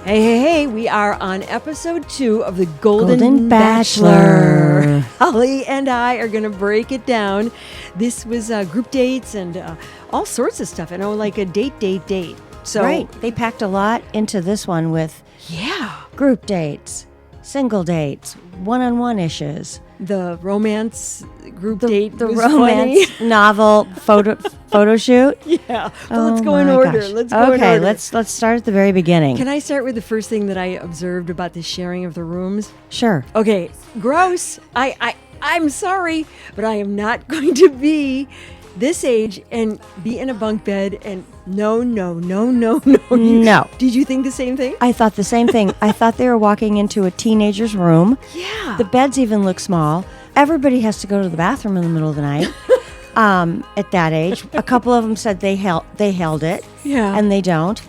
Hey, we are on episode 2 of the Golden Bachelor. Holli and I are going to break it down. This was group dates and all sorts of stuff. Like a date. So, right. They packed a lot into this one with group dates, single dates, one-on-one issues. The romance group date the was romance funny. novel photo shoot. Yeah. But let's go in order. Gosh. Let's go in order. Okay, let's start at the very beginning. Can I start with the first thing that I observed about the sharing of the rooms? Sure. Okay, gross. I'm sorry, but I am not going to be this age and be in a bunk bed and no. No. Did you think the same thing? I thought the same thing. I thought they were walking into a teenager's room. Yeah. The beds even look small. Everybody has to go to the bathroom in the middle of the night. At that age, a couple of them said they held it. Yeah. And they don't.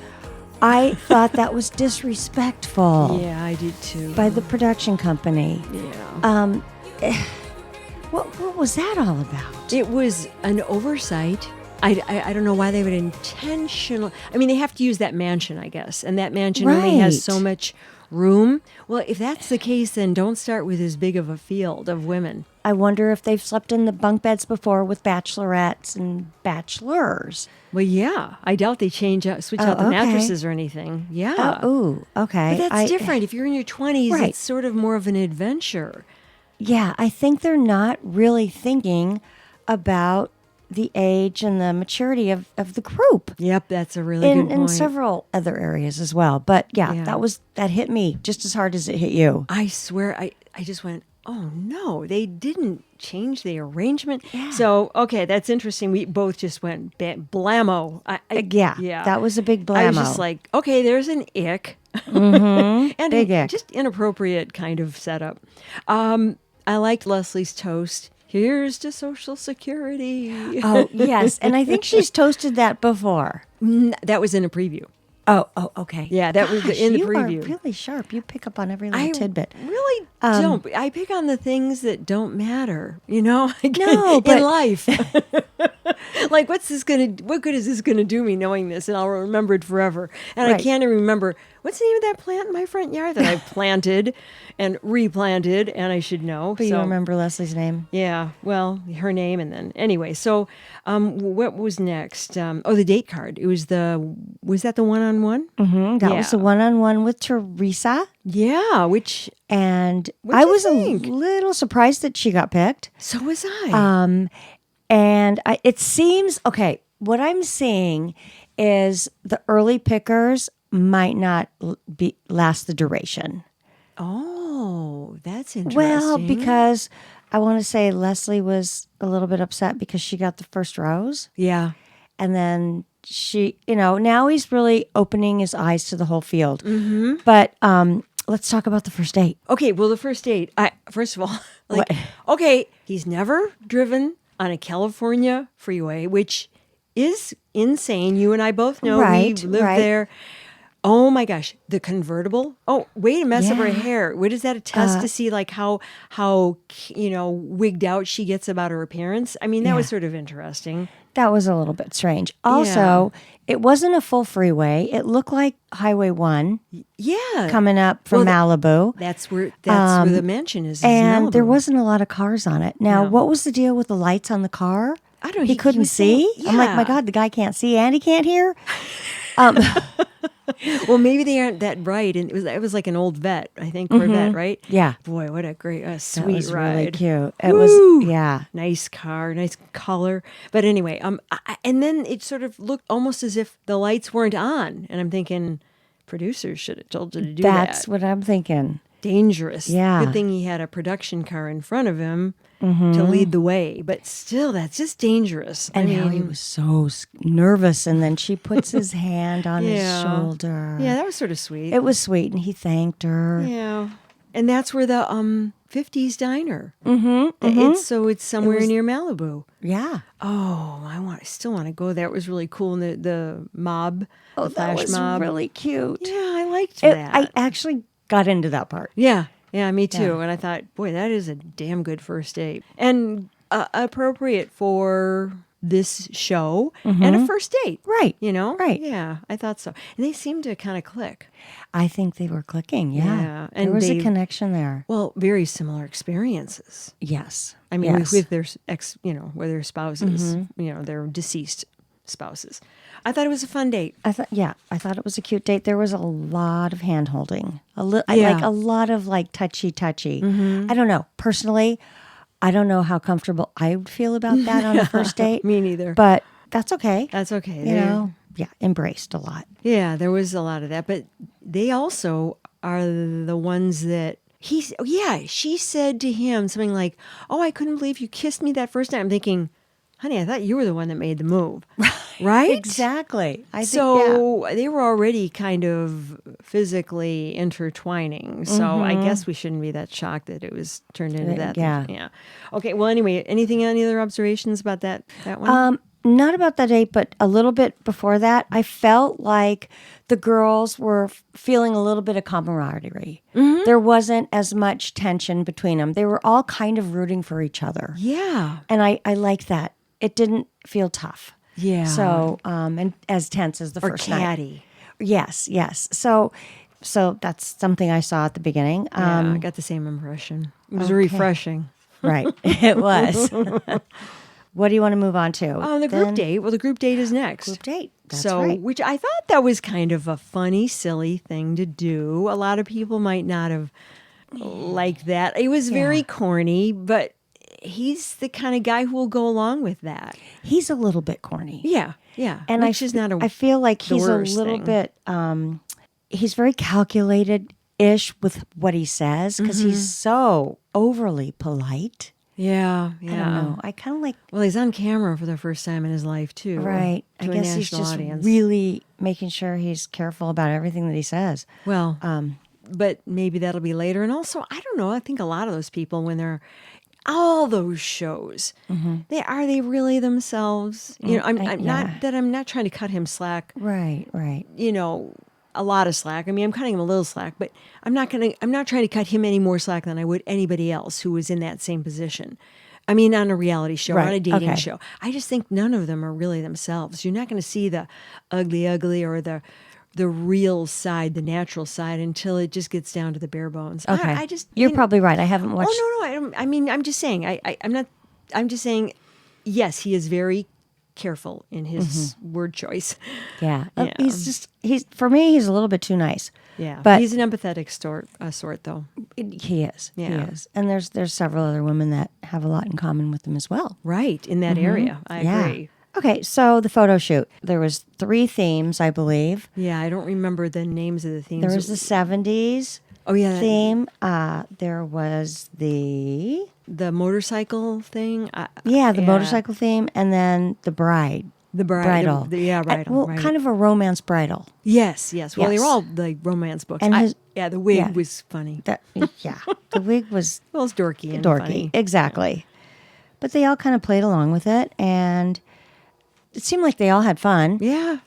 I thought that was disrespectful. Yeah, I did too. By the production company. Yeah. What was that all about? It was an oversight. I don't know why they would intentionally. I mean, they have to use that mansion, I guess, and that mansion only has so much room. Well, if that's the case, then don't start with as big of a field of women. I wonder if they've slept in the bunk beds before with bachelorettes and bachelors. Well, yeah. I doubt they switch out the mattresses or anything. Yeah. Okay. But that's different. If you're in your 20s, Right. it's sort of more of an adventure. Yeah, I think they're not really thinking about the age and the maturity of the group. Yep, that's a really good point. In several other areas as well. But yeah, that hit me just as hard as it hit you. I swear, I just went, oh no, they didn't change the arrangement. Yeah. So, okay, that's interesting. We both just went blammo. Yeah, that was a big blammo. I was just like, okay, there's an ick. Mm-hmm. And big ick. Just inappropriate kind of setup. I liked Leslie's toast. Here's to Social Security. Oh, yes. And I think she's toasted that before. That was in a preview. Oh, okay. Yeah, that was in the preview. You are really sharp. You pick up on every little tidbit. Really don't. I pick on the things that don't matter, No, in life. Like, what good is this gonna do me knowing this, and I'll remember it forever. And I can't even remember what's the name of that plant in my front yard that I planted and replanted, and I should know. But you remember Leslie's name? Yeah, well, her name, and then anyway. So, what was next? The date card. Was that the one-on-one? Mm-hmm. That was the one-on-one with Teresa. Yeah, and I was a little surprised that she got picked. So was I. And it seems, okay, what I'm seeing is the early pickers might not last the duration. Oh, that's interesting. Well, because I want to say Leslie was a little bit upset because she got the first rose. Yeah. And then now he's really opening his eyes to the whole field. Mm-hmm. But let's talk about the first date. Okay, well, the first date, first of all, he's never driven on a California freeway, which is insane. You and I both know we lived there. Oh my gosh, the convertible. Oh, way to mess up her hair. What does that attest to see, like how wigged out she gets about her appearance? I mean, that was sort of interesting. That was a little bit strange. Also, it wasn't a full freeway. It looked like Highway 1. Yeah. Coming up from Malibu. That's where the mansion is. And there wasn't a lot of cars on it. Now, what was the deal with the lights on the car? I don't know. He couldn't see? Yeah. I'm like, my God, the guy can't see and he can't hear? Well, maybe they aren't that bright, and it was like an old vet, I think, Corvette, right? Yeah. Boy, what a great, sweet that was ride. Really cute. It was, nice car, nice color. But anyway, and then it sort of looked almost as if the lights weren't on, and I'm thinking, producers should have told you to do that. That's what I'm thinking. Dangerous. Yeah. Good thing he had a production car in front of him to lead the way. But still, that's just dangerous. And how he was so nervous. And then she puts his hand on his shoulder. Yeah, that was sort of sweet. It was sweet. And he thanked her. Yeah. And that's where the 50s diner. Mm-hmm. It's somewhere near Malibu. Yeah. Oh, I still want to go there. It was really cool. And the mob, the flash that was mob. really cute. Yeah, I liked that. I actually got into that part. Yeah, me too. Yeah. And I thought, boy, that is a damn good first date. And appropriate for this show and a first date. Right. You know? Right. Yeah, I thought so. And they seemed to kind of click. I think they were clicking. Yeah. And there was a connection there. Well, very similar experiences. Yes. I mean, yes. with their with their spouses, their deceased spouses. I thought it was a fun date. I thought it was a cute date. There was a lot of hand holding, a lot of like touchy. I don't know. Personally, I don't know how comfortable I would feel about that on a first date. Me neither. But that's okay. That's okay. You know, embraced a lot. Yeah, there was a lot of that. But they also are the ones that she said to him something like, "Oh, I couldn't believe you kissed me that first time." I'm thinking, honey, I thought you were the one that made the move. Right? Exactly. They were already kind of physically intertwining. So I guess we shouldn't be that shocked that it was turned into that. Yeah. Okay. Well, anyway, any other observations about that one? Not about that date, but a little bit before that, I felt like the girls were feeling a little bit of camaraderie. Mm-hmm. There wasn't as much tension between them. They were all kind of rooting for each other. Yeah. And I liked that. It didn't feel tough. Yeah. So, and as tense as the first night. Or catty. Yes. So that's something I saw at the beginning. I got the same impression. It was refreshing. Right. It was. What do you want to move on to? The group date. Well, the group date is next. Group date. That's right. Which I thought that was kind of a funny, silly thing to do. A lot of people might not have liked that. It was very corny, but he's the kind of guy who will go along with that. He's a little bit corny. Yeah. And I feel like he's a little bit, he's very calculated-ish with what he says because he's so overly polite. Yeah. I don't know. I kind of like... Well, he's on camera for the first time in his life, too. Right. I guess he's just really making sure he's careful about everything that he says. Well, but maybe that'll be later. And also, I don't know, I think a lot of those people, when they're all those shows, are they really themselves? You know, I'm not trying to cut him slack. Right. You know, a lot of slack. I mean, I'm cutting him a little slack, but I'm not trying to cut him any more slack than I would anybody else who was in that same position. I mean, on a reality show, on a dating show. I just think none of them are really themselves. You're not going to see the ugly or the real side, the natural side, until it just gets down to the bare bones. Okay. You're probably right. I haven't watched. Oh, no. I mean, I'm just saying. I'm just saying, yes, he is very careful in his word choice. Yeah. For me, he's a little bit too nice. Yeah. But he's an empathetic sort though. He is. Yeah. He is. And there's several other women that have a lot in common with him as well. Right. In that area. I agree. Okay, so the photo shoot. There was 3 themes, I believe. Yeah, I don't remember the names of the themes. There was the 70s theme. There was the motorcycle thing. The motorcycle theme, and then the bridal. Bridal. Right. Kind of a romance bridal. Yes. Well, they were all like romance books. And the wig was funny. The wig was it's dorky and dorky, funny. Exactly. But they all kind of played along with it, and it seemed like they all had fun. Yeah.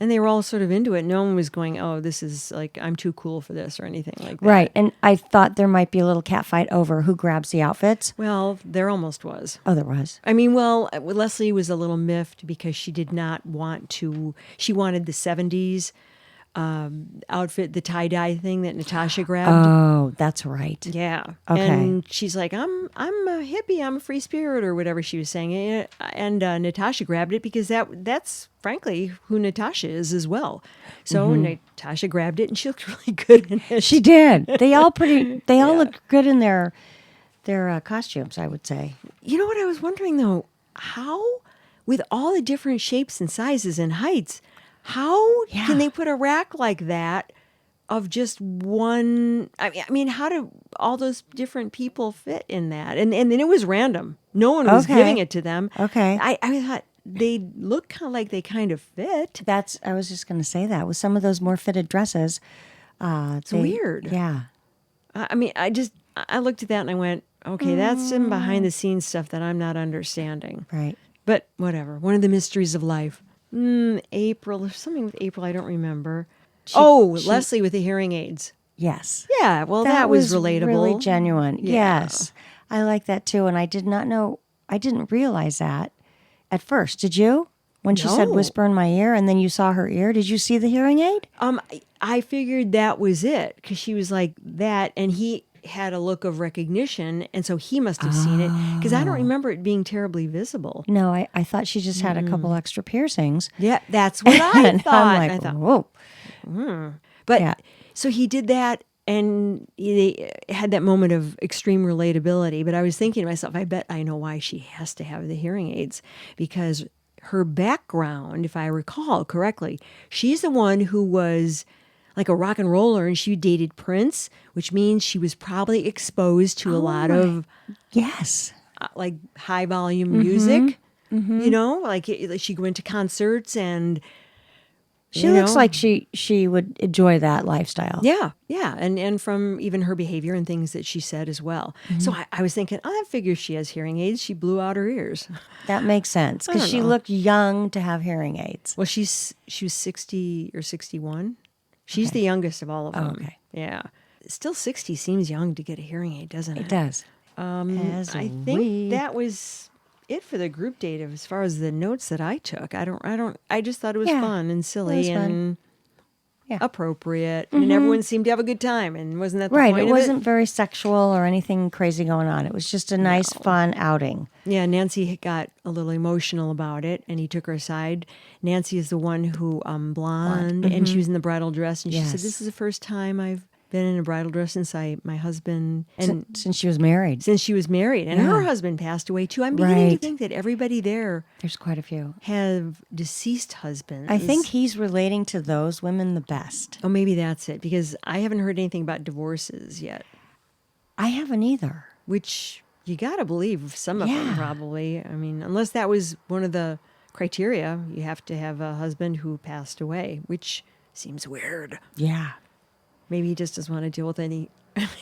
And they were all sort of into it. No one was going, "Oh, this is like I'm too cool for this" or anything like that. Right. And I thought there might be a little cat fight over who grabs the outfits. Well, there almost was. Oh, there was. I mean, Leslie was a little miffed because she did not want to. She wanted the 70s outfit, the tie-dye thing that Natasha grabbed. Oh, that's right. Yeah. Okay. And she's like, I'm a hippie, I'm a free spirit, or whatever she was saying. And Natasha grabbed it because that's frankly who Natasha is as well. So Natasha grabbed it and she looked really good in it. She did. They all looked good in their costumes, I would say. You know what I was wondering though? How, with all the different shapes and sizes and heights, how can they put a rack like that of just one? I mean, how do all those different people fit in that? And then it was random. No one was giving it to them. Okay. I thought they look kind of like they kind of fit. I was just going to say that with some of those more fitted dresses. It's weird. Yeah. I mean, I looked at that and I went, okay, that's some behind the scenes stuff that I'm not understanding. Right. But whatever. One of the mysteries of life. April, or something with April, I don't remember. Leslie with the hearing aids. Yes. Yeah, well, that was relatable. Really genuine. Yeah. Yes. I like that too. And I didn't realize that at first. Did you? When she said whisper in my ear and then you saw her ear, did you see the hearing aid? I figured that was it because she was like that, and he had a look of recognition, and so he must have seen it because I don't remember it being terribly visible. No, I thought she just had a couple extra piercings. Yeah, that's what I thought. I'm like, I thought, whoa. But so he did that, and he had that moment of extreme relatability. But I was thinking to myself, I bet I know why she has to have the hearing aids, because her background, if I recall correctly, she's the one who was like a rock and roller, and she dated Prince, which means she was probably exposed to a lot of like high volume music. You know, like she went to concerts, and she looks like she would enjoy that lifestyle. Yeah, and from even her behavior and things that she said as well. So I was thinking, that figures she has hearing aids. She blew out her ears. That makes sense because she looked young to have hearing aids. Well, she was 60 or 61. She's the youngest of all of them. Okay. Yeah. Still 60 seems young to get a hearing aid, doesn't it? It does. I think that was it for the group date as far as the notes that I took. I just thought it was fun and silly and appropriate, and everyone seemed to have a good time, and wasn't that the point of it? It wasn't very sexual or anything crazy going on. It was just a nice, fun outing. Yeah, Nancy got a little emotional about it, and he took her aside. Nancy is the one who blonde, and she was in the bridal dress, and she said, "This is the first time I've been in a bridal dress since my husband and since she was married. And her husband passed away too. I'm beginning to think that everybody there's quite a few have deceased husbands. I think he's relating to those women the best. Oh, maybe that's it, because I haven't heard anything about divorces yet. I haven't either. Which you got to believe some of them probably. I mean, unless that was one of the criteria, you have to have a husband who passed away, which seems weird. Yeah. Maybe he just doesn't want to deal with any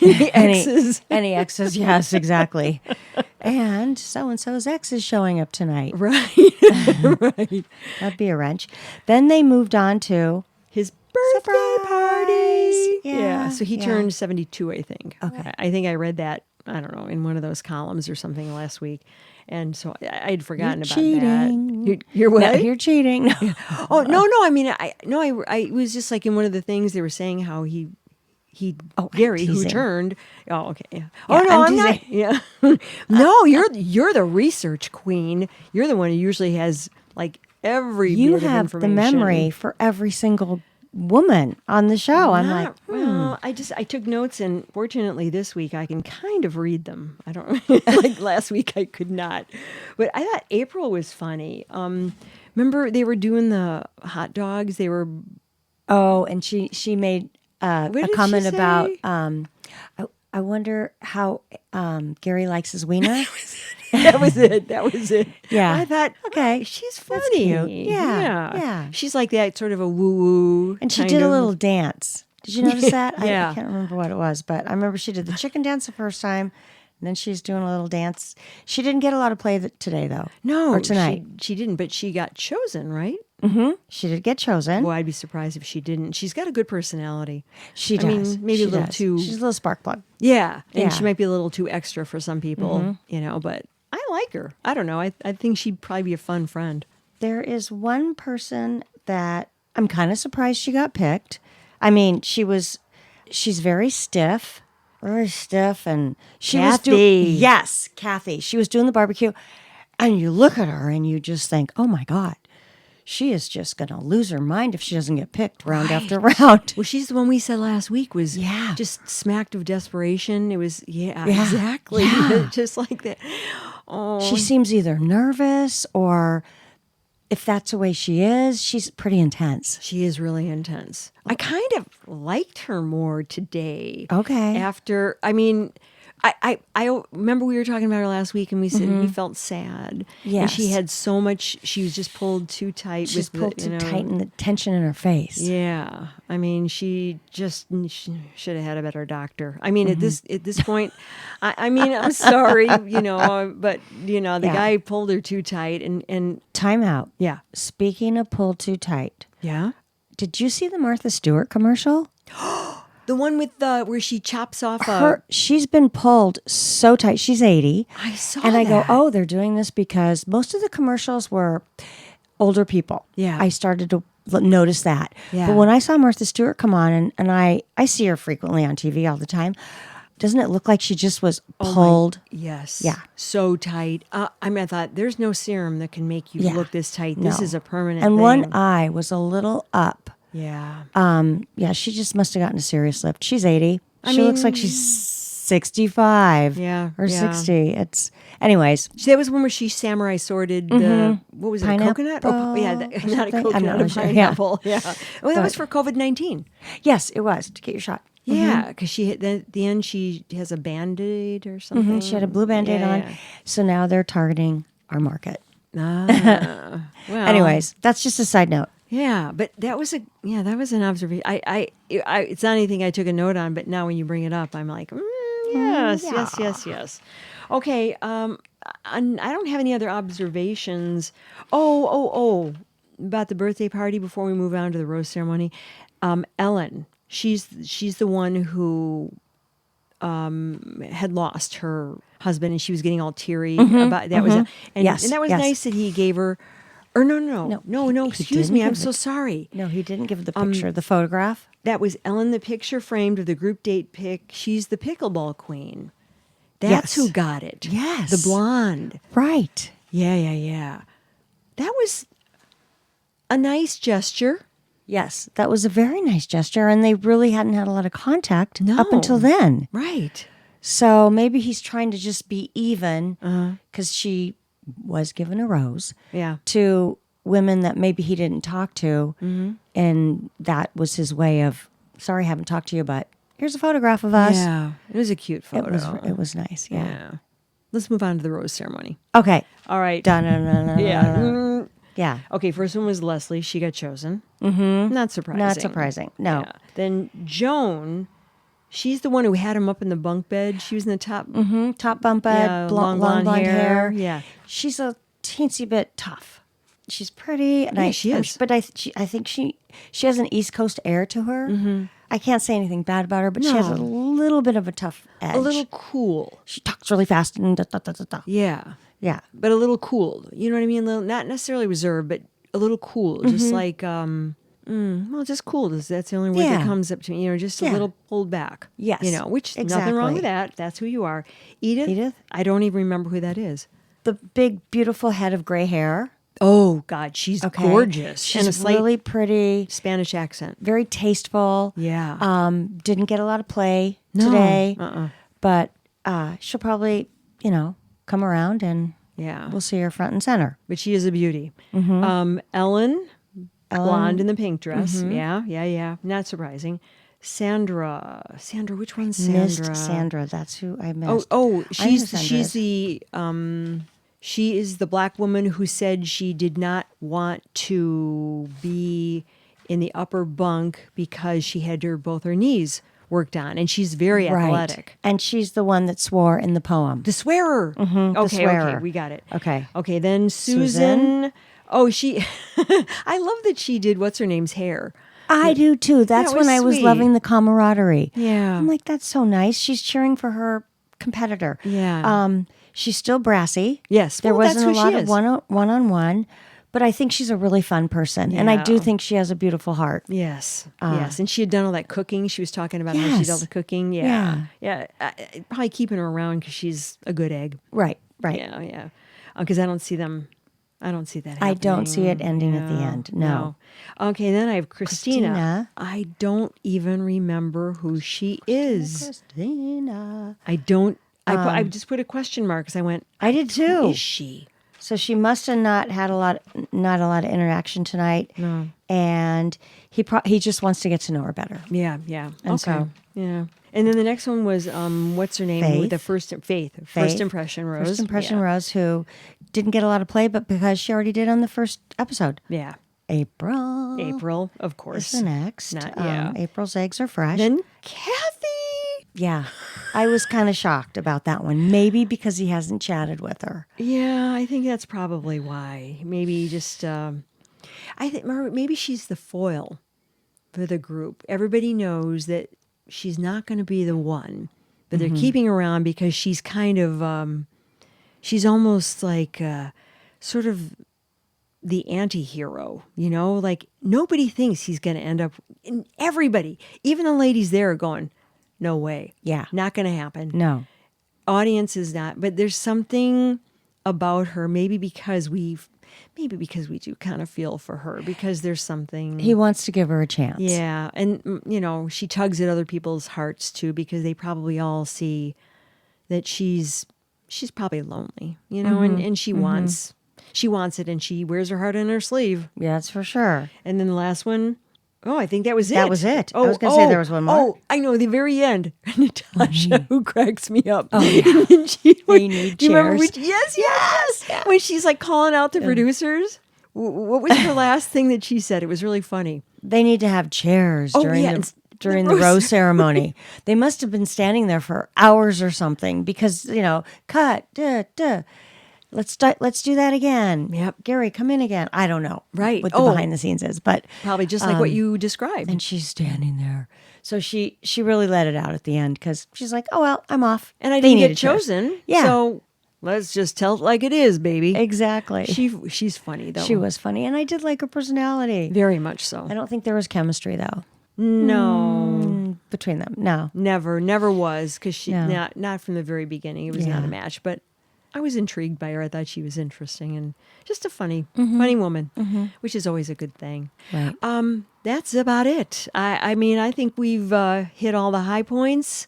exes. Any exes, yes, exactly. And so-and-so's ex is showing up tonight. Right. Right. That'd be a wrench. Then they moved on to his birthday party. Yeah. So he turned 72, I think. Okay. I think I read that, I don't know, in one of those columns or something last week. And so I'd forgotten about that. You're what? No, you're cheating. No. Oh, no. I mean, I was just like in one of the things they were saying how Gerry, who turned. Oh, okay. Yeah. Oh, no, I'm not. Yeah. No, you're the research queen. You're the one who usually has like every bit of information. You have the memory for every single woman on the show. I'm like, well, I took notes, and fortunately this week I can kind of read them. I don't like last week I could not, but I thought April was funny. Remember they were doing the hot dogs? They were. Oh, and she made a comment about. I wonder how Gerry likes his wiener. That was it. Yeah. I thought, okay, she's funny. That's cute. Yeah. She's like that sort of a woo-woo. And she did a little dance. Did you notice that? Yeah. I can't remember what it was, but I remember she did the chicken dance the first time, and then she's doing a little dance. She didn't get a lot of play today, though. No. Or tonight. She didn't, but she got chosen, right? Mm-hmm. She did get chosen. Well, I'd be surprised if she didn't. She's got a good personality. She does. I mean, maybe a little too... She's a little spark plug. Yeah. And she might be a little too extra for some people, but I like her. I don't know. I think she'd probably be a fun friend. There is one person that I'm kind of surprised she got picked. I mean, she's very stiff, and she was doing... Yes, Kathy. She was doing the barbecue, and you look at her and you just think, oh my God. She is just going to lose her mind if she doesn't get picked round after round. Well, she's the one we said last week was just smacked of desperation. It was, exactly. Yeah. Just like that. Oh. She seems either nervous or if that's the way she is, she's pretty intense. She is really intense. I kind of liked her more today. Okay. After, I mean... I remember we were talking about her last week, and we said we felt sad. Yes. And she had so much. She was just pulled too tight. She's pulled too tight, and the tension in her face. Yeah, I mean, she should have had a better doctor. I mean, at this point, I mean, I'm sorry, but the guy pulled her too tight, and time out. Yeah. Speaking of pulled too tight. Yeah. Did you see the Martha Stewart commercial? The one with where she chops off she's been pulled so tight. She's 80. I saw and I that. go, oh, they're doing this because most of the commercials were older people. Yeah. I started to notice that. Yeah. But when I saw Martha Stewart come on, and I see her frequently on TV all the time, doesn't it look like she just was pulled? Yes. Yeah. So tight. I thought there's no serum that can make you look this tight. This No. is a permanent And thing. one eye was a little up. Yeah. Yeah, she just must have gotten a serious lift. She's 80. She looks like she's 65. Yeah, Or yeah. 60. Anyways. That was one where she samurai sworded the, what was it, a coconut? Oh, yeah, not a something? coconut, I'm not a sure. pineapple. Yeah. Well, that was for COVID-19. Yes, it was, to get your shot. Yeah, because she at the end she has a Band-Aid or something. She had a blue Band-Aid on. Yeah. So now they're targeting our market. Well, Anyways, that's just a side note. yeah, but that was an observation. It's not anything I took a note on, but now when you bring it up, I'm like, yes. Okay, I don't have any other observations. Oh, about the birthday party before we move on to the rose ceremony. Ellen, she's the one who had lost her husband, and she was getting all teary about that. And that was nice that he gave her. Or no. Excuse me, I'm so sorry. No, he didn't give the picture, the photograph. That was Ellen, the picture framed of the group date pic. She's the pickleball queen. That's who got it. Yes. The blonde. Right. Yeah. That was a nice gesture. Yes, that was a very nice gesture, and they really hadn't had a lot of contact No. up until then. Right. So maybe he's trying to just be even because she was given a rose to women that maybe he didn't talk to, and that was his way of, sorry, I haven't talked to you, but here's a photograph of us. Yeah, it was a cute photo. It was nice, yeah. Let's move on to the rose ceremony. Okay. All right. Yeah. Yeah. Okay, first one was Leslie. She got chosen. Mm-hmm. Not surprising. No. Yeah. Then Joan, she's the one who had him up in the bunk bed. She was in the top. Mm-hmm. Top bunk bed, long blonde hair. Yeah. She's a teensy bit tough. She's pretty. And she is. But I think she has an East Coast air to her. Mm-hmm. I can't say anything bad about her, but she has a little bit of a tough edge. A little cool. She talks really fast and da. Yeah. Yeah. But a little cool. You know what I mean? Not necessarily reserved, but a little cool. Just like, just cool. That's the only word that comes up to me. Just a little pulled back. Yes. Which nothing wrong with that. That's who you are. Edith? I don't even remember who that is. The big, beautiful head of gray hair. Oh, God, she's gorgeous. She's and a really pretty. Spanish accent. Very tasteful. Yeah. Didn't get a lot of play today. But she'll probably, come around and we'll see her front and center. But she is a beauty. Mm-hmm. Ellen, blonde in the pink dress. Mm-hmm. Yeah. Not surprising. Sandra, which one's Sandra? Missed Sandra. That's who I missed. She's the she is the black woman who said she did not want to be in the upper bunk because she had both her knees worked on, and she's very athletic. And she's the one that swore in the poem. The swearer. Mm-hmm, Okay, we got it. Okay. Then Susan. Oh, she. I love that she did what's her name's hair. I do too. That's when I was loving the camaraderie. Yeah. I'm like, that's so nice. She's cheering for her competitor. Yeah. She's still brassy. Yes. There wasn't a lot of one-on-one, but I think she's a really fun person. Yeah. And I do think she has a beautiful heart. Yes. Yes. And she had done all that cooking. She was talking about how she did all the cooking. Yeah. Probably keeping her around because she's a good egg. Right. Yeah. Because I don't see that happening. I don't see it ending at the end. No. Okay, then I have Christina. I don't even remember who she is. Christina. I don't. I just put a question mark because I went. I did too. Who is she? So she must have not had a lot of interaction tonight. No. And he just wants to get to know her better. Yeah. And so, yeah. And then the next one was what's her name? Faith. The first impression Rose. First impression Rose, who didn't get a lot of play, but because she already did on the first episode. Yeah. April, of course. is the next. April's eggs are fresh. Then Kathy. Yeah. I was kind of shocked about that one. Maybe because he hasn't chatted with her. Yeah, I think that's probably why. Maybe just, I think maybe she's the foil for the group. Everybody knows that she's not going to be the one, but they're keeping her around because she's kind of, she's almost like sort of the anti-hero, like nobody thinks he's going to end up, and everybody, even the ladies there are going, no way. Yeah. Not going to happen. No. Audience is not, but there's something about her, maybe because we do kind of feel for her, because there's something. He wants to give her a chance. Yeah. And, she tugs at other people's hearts too, because they probably all see that she's probably lonely, and she wants it, and she wears her heart on her sleeve. Yeah, that's for sure. And then the last one, I think that was it. That was it. I was going to say there was one more. Oh, I know, the very end. Natasha, who cracks me up. Oh, yeah. They need do you remember chairs. Yes. When she's like calling out the producers. What was her last thing that she said? It was really funny. They need to have chairs during the rose ceremony. They must have been standing there for hours or something because, cut, Let's do that again. Yep. Gerry, come in again. I don't know. Right. What the behind the scenes is, but probably just like what you described. And she's standing there. So she really let it out at the end because she's like, oh, well, I'm off. And I didn't get chosen. Yeah. So let's just tell it like it is, baby. Exactly. She's funny, though. She was funny. And I did like her personality. Very much so. I don't think there was chemistry, though. No. Between them. No. Never was, because she not from the very beginning. It was not a match. But I was intrigued by her. I thought she was interesting and just a funny woman, which is always a good thing. Right. That's about it. I mean, I think we've hit all the high points.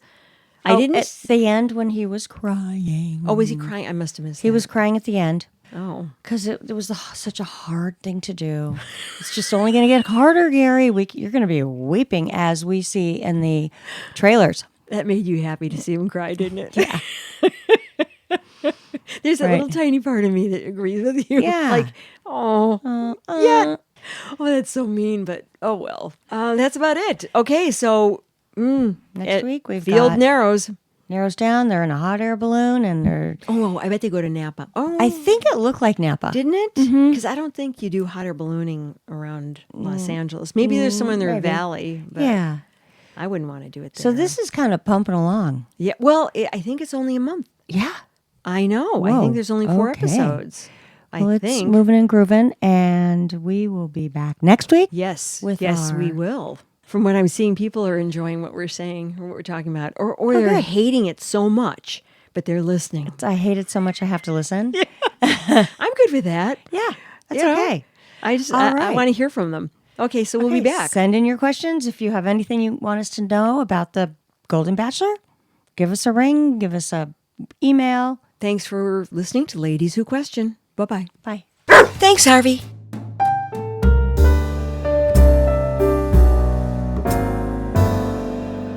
I didn't at the end when he was crying. Oh, was he crying? I must have missed that. He was crying at the end. Oh. Because it was such a hard thing to do. It's just only going to get harder, Gerry. You're going to be weeping, as we see in the trailers. That made you happy to see him cry, didn't it? Yeah. There's a little tiny part of me that agrees with you. Yeah. Like, yeah. Oh, that's so mean, but oh well. That's about it. Okay, so next week we've Field got narrows down. They're in a hot air balloon, and they're. Oh, I bet they go to Napa. Oh, I think it looked like Napa, didn't it? Because I don't think you do hot air ballooning around Los Angeles. Maybe there's somewhere in their valley. But yeah. I wouldn't want to do it there. So this is kind of pumping along. Yeah. Well, I think it's only a month. Yeah. I know. Whoa. I think there's only 4 episodes. It's moving and grooving, and we will be back next week. Yes. We will. From what I'm seeing, people are enjoying what we're saying or what we're talking about, or they're hating it so much, but they're listening. I hate it so much I have to listen. Yeah. I'm good with that. Yeah, that's okay. I want to hear from them. Okay, so we'll be back. Send in your questions if you have anything you want us to know about the Golden Bachelor. Give us a ring. Give us a email. Thanks for listening to Ladies Who Question. Bye-bye. Bye. Thanks, Harvey.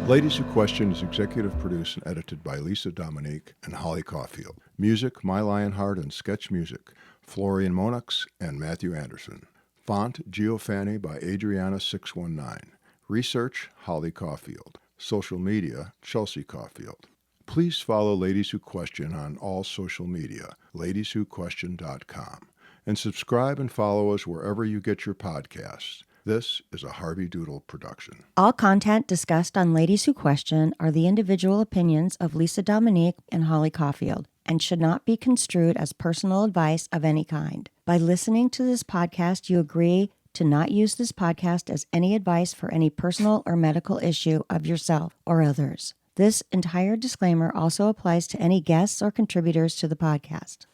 Ladies Who Question is executive produced and edited by Lisë, Dominique, and Holli Caulfield. Music, My Lionheart and Sketch Music, Florian Monax and Matthew Anderson. Font, Geofanny by Adriana619. Research, Holli Caulfield. Social media, Chelsea Caulfield. Please follow Ladies Who Question on all social media, ladieswhoquestion.com, and subscribe and follow us wherever you get your podcasts. This is a HarveyDoodle production. All content discussed on Ladies Who Question are the individual opinions of Lisë, Dominique, and Holli Caulfield, and should not be construed as personal advice of any kind. By listening to this podcast, you agree to not use this podcast as any advice for any personal or medical issue of yourself or others. This entire disclaimer also applies to any guests or contributors to the podcast.